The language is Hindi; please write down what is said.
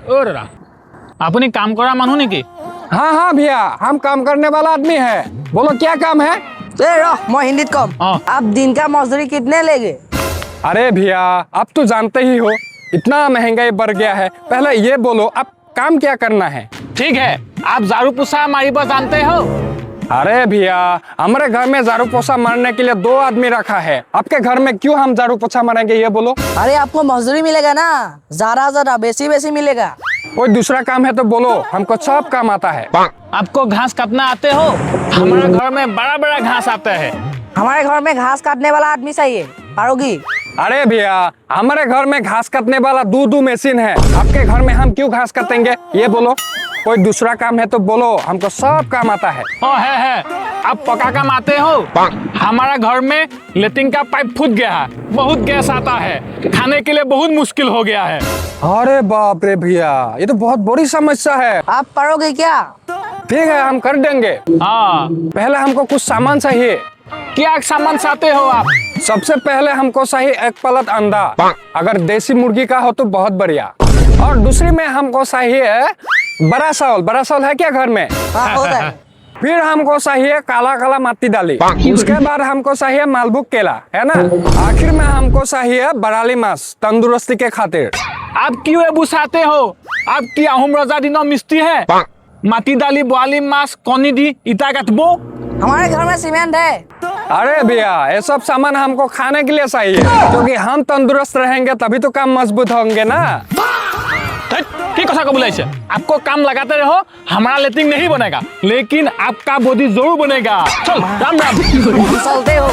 और अपनी काम करा मानू नहीं की? हाँ हाँ भैया, हम काम करने वाला आदमी है। बोलो क्या काम है? मैं हिंदी कम। आप दिन का मजदूरी कितने लेंगे? अरे भैया, आप तो जानते ही हो इतना महंगाई बढ़ गया है। पहले ये बोलो आप काम क्या करना है? ठीक है, आप झाड़ू पोछा हमारी बात जानते हो? अरे भैया, हमारे घर में झाड़ू पोछा मारने के लिए 2 आदमी रखा है। आपके घर में क्यों हम झाड़ू पोछा मारेंगे ये बोलो? अरे आपको मजदूरी मिलेगा ना, ज़रा बेसी मिलेगा। कोई दूसरा काम है तो बोलो, हमको सब काम आता है। आपको घास काटना आते हो? हमारे घर में बड़ा बड़ा घास आता है। हमारे घर में घास काटने वाला आदमी चाहिए, पारोगी? अरे भैया, हमारे घर में घास काटने वाला दूध मशीन है। आपके घर में हम क्यों घास काटेंगे ये बोलो? कोई दूसरा काम है तो बोलो, हमको सब काम आता है। है। आप पक्का काम आते हो? हमारा घर में लेट्रिन का पाइप फूट गया है, बहुत गैस आता है, खाने के लिए बहुत मुश्किल हो गया है। अरे बाप रे भैया, ये तो बहुत बड़ी समस्या है। आप पारोगे क्या? ठीक है, हम कर देंगे। हाँ, पहले हमको कुछ सामान चाहिए। क्या सामान चाहते हो आप? सबसे पहले हमको चाहिए 1 पलट अंडा, अगर देसी मुर्गी का हो तो बहुत बढ़िया। और दूसरी में हमको चाहिए बड़ा चावल है क्या घर में? हाँ, होता है। फिर हमको चाहिए काला काला माटी दाली। उसके बाद हमको चाहिए मालभोग केला, है ना? आखिर में हमको चाहिए बराली मांस, तंदुरुस्ती के खातिर। आप क्यों ये बुसाते हो? आपकी अहम रजा दिनों मिस्ती है। माटी दाली, बोआली मांस, कोनी दी इता कटबो। हमारे घर में सीमेंट है। अरे भैया, ये सब सामान हमको खाने के लिए चाहिए, क्योंकि हम तंदुरुस्त रहेंगे तभी तो काम मजबूत होंगे ना। ठीक कथा को बुलाइए। आपको काम लगाते रहो, हमारा लेट्रिन नहीं बनेगा, लेकिन आपका बॉडी जरूर बनेगा। चल, राम राम। चलते हो।